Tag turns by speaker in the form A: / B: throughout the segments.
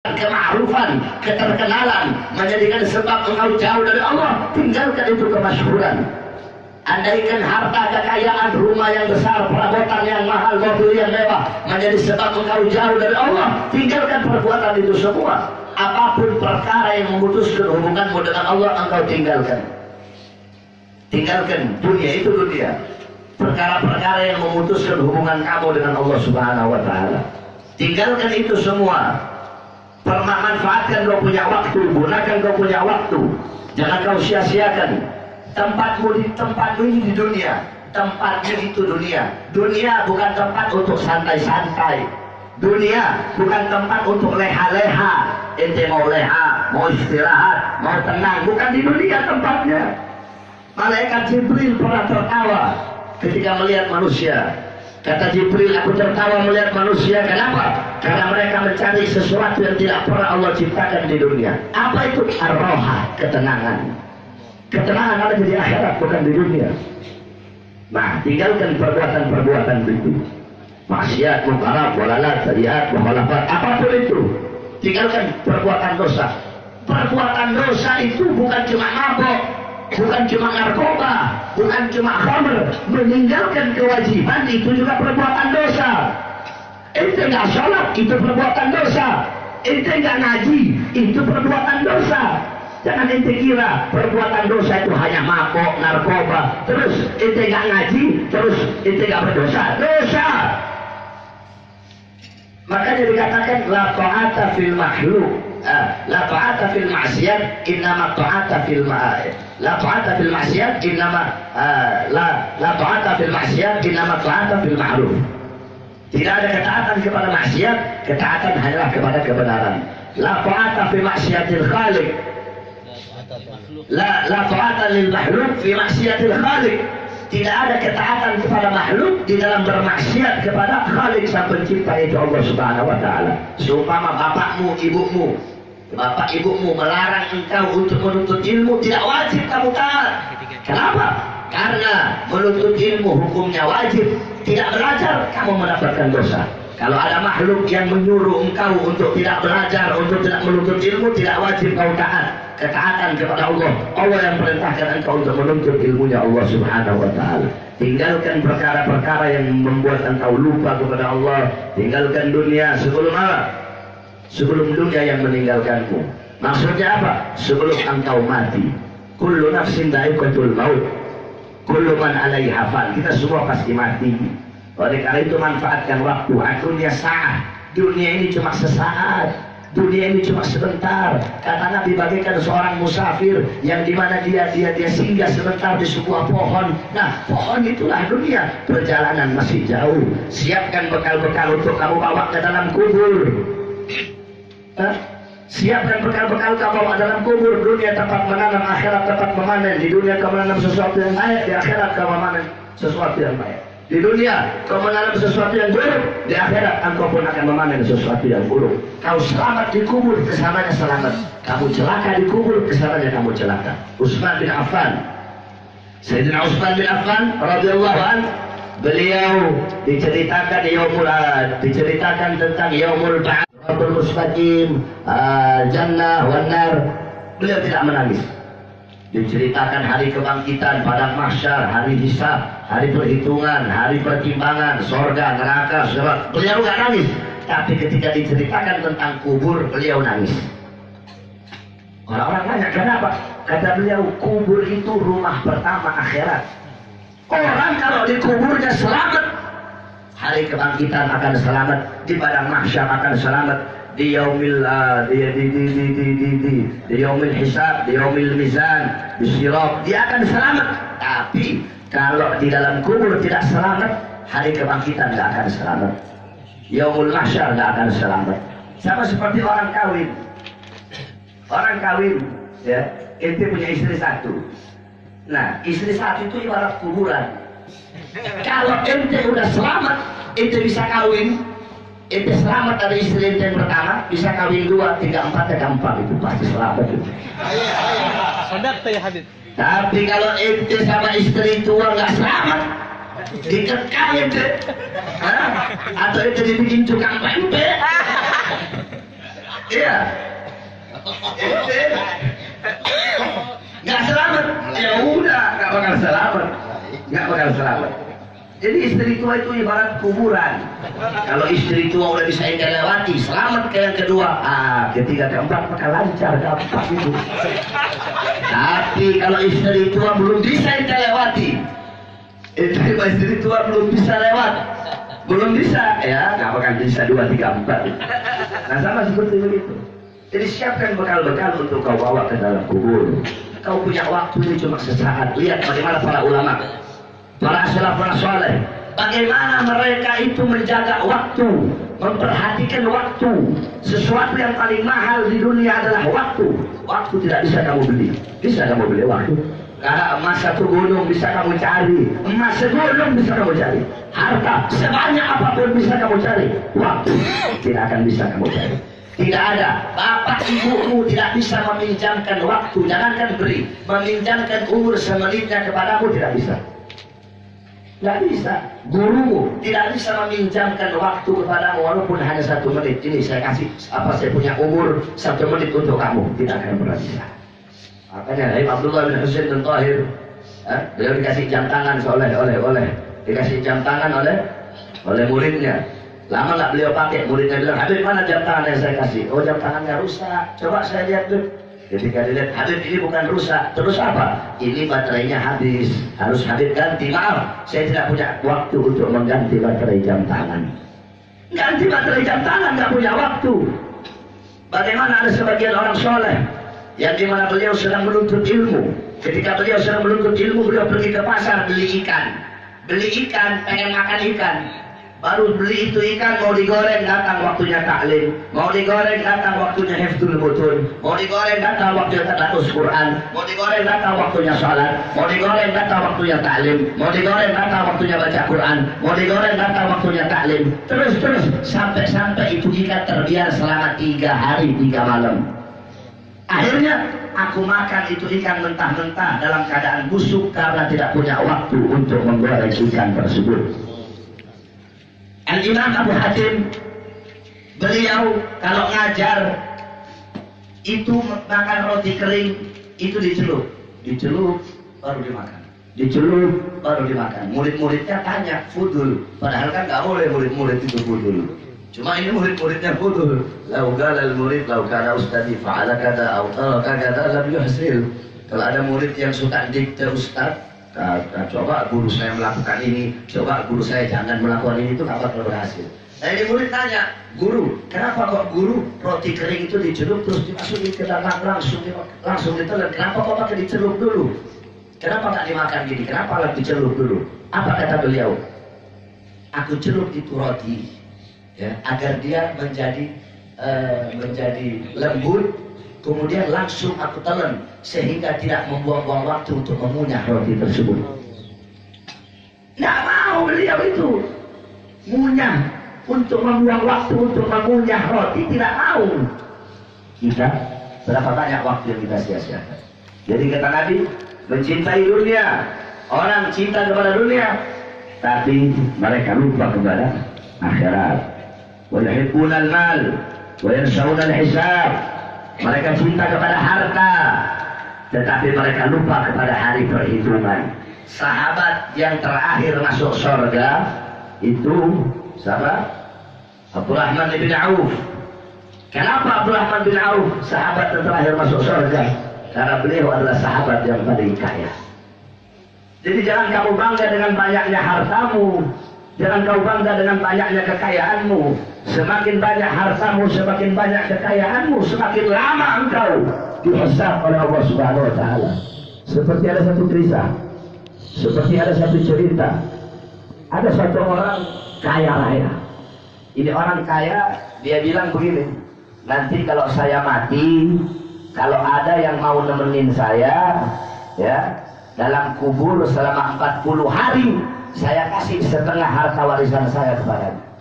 A: kema'rufan, keterkenalan, menjadikan sebab engkau jauh dari Allah, tinggalkan itu kemasyhuran. Andaikan harta, kekayaan, rumah yang besar, perabotan yang mahal, mobil yang mewah menjadi sebab engkau jauh dari Allah, tinggalkan perbuatan itu semua. Apapun perkara yang memutuskan hubunganmu dengan Allah, engkau tinggalkan. Tinggalkan dunia, itu dunia. Perkara-perkara yang memutuskan hubungan kamu dengan Allah Subhanahu wa Ta'ala, tinggalkan itu semua. Manfaatkan kau punya waktu, gunakan kau punya waktu, jangan kau sia-siakan. Tempatmu di tempatmu ini di dunia, tempatnya itu dunia. Dunia bukan tempat untuk santai-santai. Dunia bukan tempat untuk leha-leha. Ente mau leha, mau istirahat, mau tenang, bukan di dunia tempatnya. Malaikat Jibril pernah tertawa ketika melihat manusia. Kata Jibril, aku tertawa melihat manusia. Kenapa? Karena mereka mencari sesuatu yang tidak pernah Allah ciptakan di dunia. Apa itu? Ar-roha, ketenangan. Ketenangan ada di akhirat, bukan di dunia. Nah, tinggalkan perbuatan-perbuatan itu. Maksiat, munkar, dalalah, sayyi'at, mukhalafat, apapun itu. Tinggalkan perbuatan dosa. Perbuatan dosa itu bukan cuma mabuk, bukan cuma narkoba, bukan cuma khamr. Meninggalkan kewajiban itu juga perbuatan dosa. Ente nggak sholat, itu perbuatan dosa. Ente nggak ngaji, itu perbuatan dosa. Jangan ente kira perbuatan dosa itu hanya mabuk, narkoba, terus ente nggak ngaji, terus ente nggak berdosa. Dosa. Makanya dikatakan la ta'ata fil makhluk. La ta'ata fil maksiat, innama ta'ata fil la ta'ata fil maksiat, innama la ta'ata fil maksiat, innama ta'ata fil ma'ruf. Tidak ada ketaatan kepada maksiat, ketaatan hanyalah kepada kebenaran. La ta'ata fi maksiatil khaliq. La ta'ata lil makhluk fi maksiatil khaliq. Tidak ada ketaatan kepada makhluk di dalam bermaksiat kepada Khalik sang pencipta, itu Allah Subhanahu wa Ta'ala. Seumpama bapakmu, ibumu, bapak ibumu melarang engkau untuk menuntut ilmu, tidak wajib kamu taat. Kenapa? Karena menuntut ilmu hukumnya wajib. Tidak belajar, kamu mendapatkan dosa. Kalau ada makhluk yang menyuruh engkau untuk tidak belajar, untuk tidak menuntut ilmu, tidak wajib kau taat. Ketaatan kepada Allah. Allah yang perintahkan engkau untuk menuntut ilmunya Allah Subhanahu wa Ta'ala. Tinggalkan perkara-perkara yang membuat engkau lupa kepada Allah. Tinggalkan dunia sebelum apa? Sebelum dunia yang meninggalkanmu. Maksudnya apa? Sebelum engkau mati. Kullu nafsin dha'iqatul maut. Kullu man 'alaiha fan. Kita semua pasti mati. Oleh karena itu manfaatkan waktu. Dunia sa'ah. Dunia ini cuma sesaat. Dunia ini cuma sebentar. Kata Nabi bagaikan seorang musafir yang dimana dia singgah sebentar di sebuah pohon. Nah, pohon itulah dunia. Perjalanan masih jauh. Siapkan bekal-bekal untuk kamu bawa ke dalam kubur. Siapkan bekal-bekal kamu bawa dalam kubur. Dunia tempat menanam, akhirat tempat memanen. Di dunia kamu menanam sesuatu yang baik, di akhirat kamu memanen sesuatu yang baik. Di dunia kau menanam sesuatu yang buruk, di akhirat engkau pun akan memanen sesuatu yang buruk. Kau selamat di kubur, kesananya selamat. Kamu celaka di kubur, kesananya kamu celaka. Utsman bin Affan, Sayyidina Utsman bin Affan radhiyallahu anhu, beliau diceritakan tentang yaumul ba'ats, rabbul mustaqim, jannah wan nar. Beliau tidak menangis. Diceritakan hari kebangkitan, padang mahsyar, hari hisab, hari perhitungan, hari pertimbangan, sorga, neraka, surga. Beliau nggak nangis. Tapi ketika diceritakan tentang kubur, beliau nangis. Orang-orang nanya, kenapa? Kata beliau, kubur itu rumah pertama akhirat. Orang kalau di kuburnya selamat, hari kebangkitan akan selamat, di padang mahsyar akan selamat, di yaumil di yaumil hisab, di yaumil mizan, di sirat, dia akan selamat. Tapi kalau di dalam kubur tidak selamat, hari kebangkitan tidak akan selamat, yaumul mahsyar tidak akan selamat. Sama seperti orang kawin. Orang kawin, ya, ente punya istri satu. Nah, istri satu itu ibarat kuburan. Kalau ente udah selamat, ente bisa kawin. Ente selamat dari istri ente yang pertama, bisa kawin 2, 3, 4, gampang itu pasti selamat itu.
B: Sodak ya Habib.
A: Tapi kalau ente sama istri tua nggak selamat, dikekang ente, atau ente dibikin tukang pempek, Iya. Nggak selamat. Ya udah, nggak bakal selamat. Nggak bakal selamat. Jadi istri tua itu ibarat kuburan. Kalau istri tua udah bisa ente lewati, selamat ke yang kedua. Ketiga, keempat, maka lancar keempat itu. Tapi kalau istri tua belum bisa ente lewati, istri tua belum bisa lewat, belum bisa, ya nggak bakal bisa 2, 3, 4. Nah sama seperti begitu. Jadi siapkan bekal-bekal untuk kau bawa ke dalam kubur. Kau punya waktu ini cuma sesaat. Lihat bagaimana para ulama, para salafun saleh, bagaimana mereka itu menjaga waktu, memperhatikan waktu. Sesuatu yang paling mahal di dunia adalah waktu. Waktu tidak bisa kamu beli. Bisa kamu beli waktu? Karena emas satu gunung bisa kamu cari, emas segunung bisa kamu cari, harta sebanyak apapun bisa kamu cari, waktu tidak akan bisa kamu cari. Tidak ada. Bapak ibumu tidak bisa meminjamkan waktu, jangankan beri, meminjamkan umur semenitnya kepadamu tidak bisa. Tidak bisa. Gurumu tidak bisa meminjamkan waktu kepadamu walaupun hanya 1 menit. Ini saya kasih, saya punya umur 1 menit untuk kamu, tidak akan pernah bisa. Makanya Imam Abdullah bin Husain bin Tahir, beliau dikasih jam tangan dikasih jam tangan oleh muridnya. Lama nggak beliau pakai, muridnya bilang, Habib mana jam tangan yang saya kasih? Oh jam tangannya rusak, coba saya lihat dulu. Ketika dilihat, Habib ini bukan rusak, terus apa? Ini baterainya habis, harus Habib ganti. Maaf, saya tidak punya waktu untuk mengganti baterai jam tangan. Ganti baterai jam tangan nggak punya waktu. Bagaimana ada sebagian orang soleh yang dimana beliau sedang menuntut ilmu. Ketika beliau sedang menuntut ilmu, beliau pergi ke pasar beli ikan, pengen makan ikan. Baru beli itu ikan, mau digoreng datang waktunya taklim, mau digoreng datang waktunya hifdzul mutun, mau digoreng datang waktunya tadabbur Quran, mau digoreng datang waktunya salat, mau digoreng datang waktunya taklim, mau digoreng datang waktunya baca Quran, mau digoreng datang waktunya taklim. Terus sampai itu ikan terbiar selama 3 hari 3 malam. Akhirnya aku makan itu ikan mentah-mentah dalam keadaan busuk karena tidak punya waktu untuk menggoreng ikan tersebut. Al-Imam Abu Hatim, beliau kalau ngajar itu makan roti kering itu dicelup baru dimakan. Murid-muridnya tanya fudul, padahal kan nggak boleh murid-murid itu fudul. Cuma ini murid-muridnya fudul. Lau qala al-murid lau kana ustadi fa'ala kada au taraka kada lam yuhsil. Kalau ada murid yang suka dikte ustaz, coba guru saya melakukan ini, coba guru saya jangan melakukan ini, itu nggak bakal berhasil. Nah ini murid tanya, guru, kenapa kok guru roti kering itu dicelup terus dimasukin ke dalam langsung ditelan? Kenapa kok pakai dicelup dulu? Kenapa nggak dimakan gini? Kenapa harus dicelup dulu? Apa kata beliau? Aku celup itu roti, ya, agar dia menjadi lembut. Kemudian langsung aku telan sehingga tidak membuang-buang waktu untuk mengunyah roti tersebut. Tidak mau beliau itu ngunyah untuk membuang waktu untuk mengunyah roti, tidak mau. Kita berapa banyak waktu yang kita sia-siakan. Jadi kata Nabi, mencintai dunia, orang cinta kepada dunia, tapi mereka lupa kepada akhirat. Wa yuhibbunal mal wa yansawna al-hisab. Mereka cinta kepada harta, tetapi mereka lupa kepada hari perhitungan. Sahabat yang terakhir masuk surga itu siapa? Abdurrahman bin Auf. Kenapa Abdurrahman bin Auf sahabat yang terakhir masuk surga? Karena beliau adalah sahabat yang paling kaya. Jadi jangan kamu bangga dengan banyaknya hartamu, jangan kau bangga dengan banyaknya kekayaanmu. Semakin banyak hartamu, semakin banyak kekayaanmu, semakin lama engkau dihisab oleh Allah Subhanahu wa Ta'ala. Seperti ada satu kisah, seperti ada satu cerita. Ada satu orang kaya raya. Ini orang kaya, dia bilang begini, nanti kalau saya mati, kalau ada yang mau nemenin saya, ya, dalam kubur selama 40 hari, saya kasih setengah harta warisan saya kepadanya.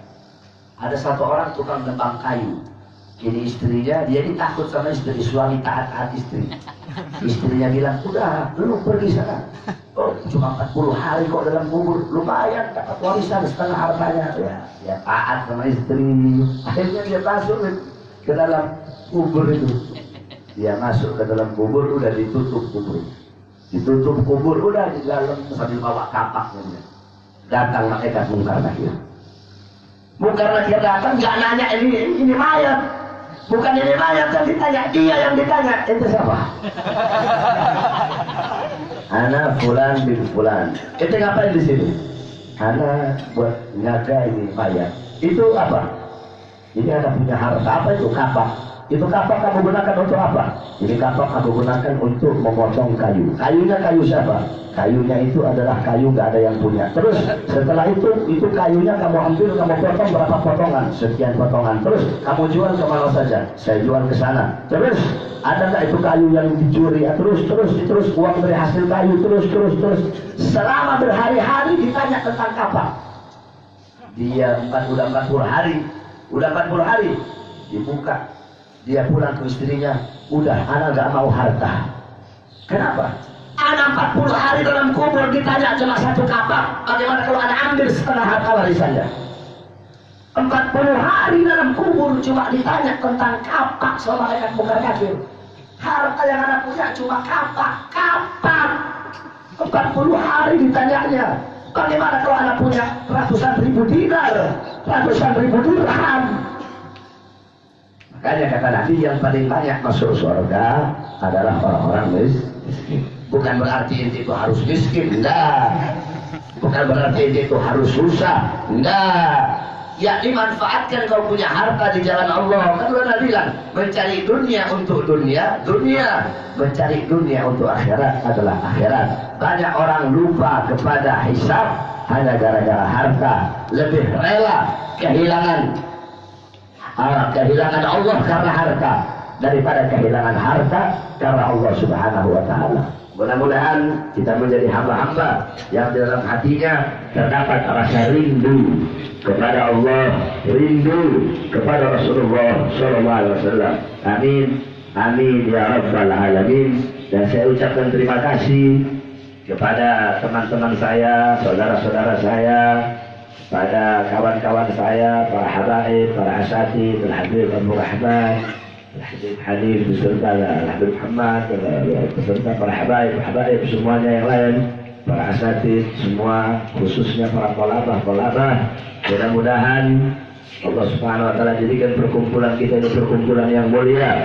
A: Ada satu orang tukang nebang kayu. Ini istrinya, dia ini takut sama istri, suami taat istri. Istrinya bilang, udah, lu pergi sana. Oh, cuma 40 hari kok dalam kubur, lumayan dapat warisan setengah hartanya. Ya taat sama istri. Akhirnya dia masuk ke dalam kubur itu. Dia masuk ke dalam kubur, udah ditutup kubur. Ditutup kubur, udah di dalam sambil bawa kapaknya. Datang malaikat Munkar Nakir. Munkar Nakir datang, nggak nanya ini mayat. Bukan ini mayat yang ditanya, dia yang ditanya. Itu siapa? Ana fulan bin fulan. Itu ngapain di sini? Ana buat ngaga ini mayat. Itu apa? Ini ada punya harta. Apa itu? Kapak. Itu kapak kamu gunakan untuk apa? Ini kapak aku gunakan untuk memotong kayu. Kayunya kayu siapa? Kayunya itu adalah kayu gak ada yang punya. Terus setelah itu kayunya kamu ambil, kamu potong berapa potongan? Sekian potongan. Terus kamu jual ke mana saja? Saya jual ke sana. Terus ada nggak itu kayu yang dicuri? Terus uang dari hasil kayu terus. Selama berhari-hari ditanya tentang kapak. Dia udah 40 hari dibuka. Dia pulang ke istrinya, udah anak gak mau harta. Kenapa? Anak 40 hari dalam kubur ditanya cuma satu kapak. Bagaimana kalau anak ambil setengah harta warisannya? 40 hari dalam kubur cuma ditanya tentang kapak sama malaikat Munkar Nakir. Harta yang anak punya cuma kapak. 40 hari ditanyanya. Bagaimana kalau anak punya ratusan ribu dinar, ratusan ribu dirham? Makanya kata Nabi yang paling banyak masuk surga adalah orang-orang miskin. Bukan berarti itu harus miskin, enggak. Bukan berarti itu harus susah, enggak. Ya dimanfaatkan kau punya harta di jalan Allah. Kan Allah bilang mencari dunia untuk dunia, mencari dunia untuk akhirat adalah akhirat. Banyak orang lupa kepada hisab hanya gara-gara harta. Lebih rela kehilangan Allah karena harta daripada kehilangan harta karena Allah Subhanahu wa Ta'ala. Mudah-mudahan kita menjadi hamba-hamba yang dalam hatinya terdapat rasa rindu kepada Allah, rindu kepada Rasulullah SAW. Amin, amin ya Rabbal Alamin. Dan saya ucapkan terima kasih kepada teman-teman saya, saudara-saudara saya, pada kawan-kawan saya, para habaib, para asatidz, Al-Habib Abdul Rahman, Al-Habib Hanif beserta Al-Habib Muhammad, beserta para habaib semuanya yang lain, para asatidz semua, khususnya para thalabah. Mudah-mudahan Allah Subhanahu wa Ta'ala jadikan perkumpulan kita ini perkumpulan yang mulia,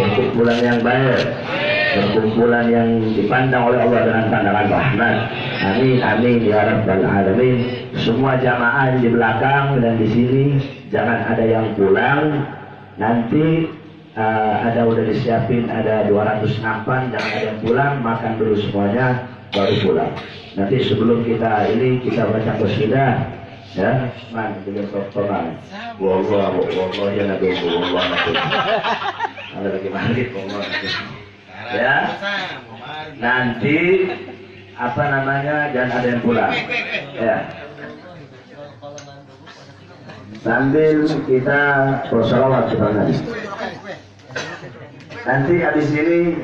A: perkumpulan yang baik, perkumpulan yang dipandang oleh Allah dengan pandangan rahmat. Amin, amin ya Rabbal Alamin. Semua jamaah di belakang dan di sini jangan ada yang pulang. Nanti ada udah disiapin ada 200 nampan, jangan ada yang pulang, makan dulu semuanya baru pulang. Nanti sebelum kita baca qasidah ya, man dengan total. Wallah ya nabi wallah. Ada lagi maghrib wallah. Ya. Nanti apa namanya jangan ada yang pulang. Ya. Sambil kita bersolawat kepada Nabi. Nanti habis ini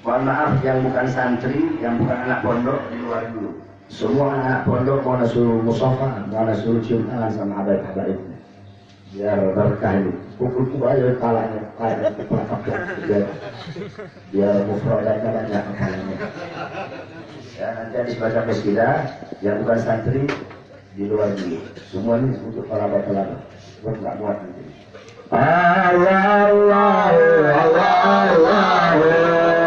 A: mohon maaf yang bukan santri, yang bukan anak pondok di luar dulu. Semua anak pondok mau suruh musafa, mau suruh cium tangan sama habaib-habaib. Biar berkah ini. Pukul aja kepalanya, biar mufradanya banyak kepalanya. Ya nanti habis baca qasidah, yang bukan santri di luar dulu. Semua ini untuk pelabah-pelabah. Buat nggak muat nanti. Allah Allah Allah Allah Allah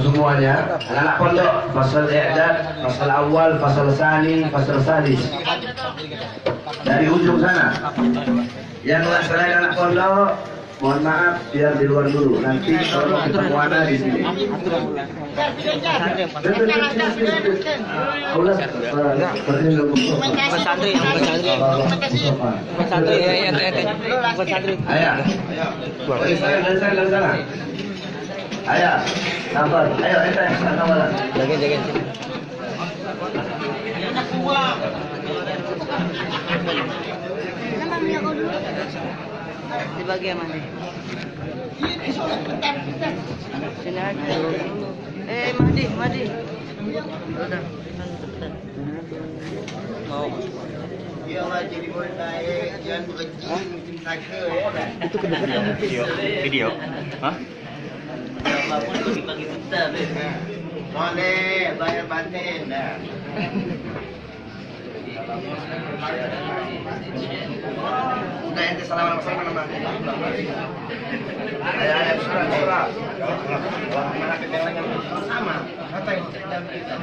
A: semuanya. Anak pondok, fasal i'dad, fasal awal, fasal tsani, fasal sadis. Dari ujung sana. Yang selain anak pondok, mohon maaf biar di luar dulu. Nanti kalau ketemuan di sini. Ayah, dari sana. Ayah, sabar. Ayo, sabar.
B: Jagain. Di bagian mana? Sini aja. Madi. Udah. Mau. Dia wajib dimulai jangan berkecil itu kedengaran video. Hah? Bagi kita deh. Boleh bayar batin dah. Udah ente salaman sama nama. Ayah surah. Mana kedengarannya sama. Kata yang sedang kita.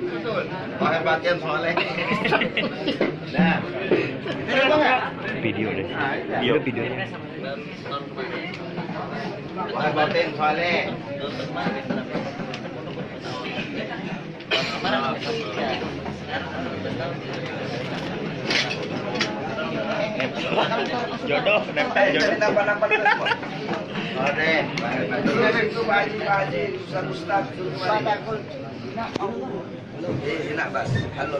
B: Betul. Bayar batin soleh. Nah. Video deh. Video. Bayar batin soleh. Jodoh, nempel jodoh. Nampak semua. Oke, itu Pak Haji, Ustaz. Halo, Halo,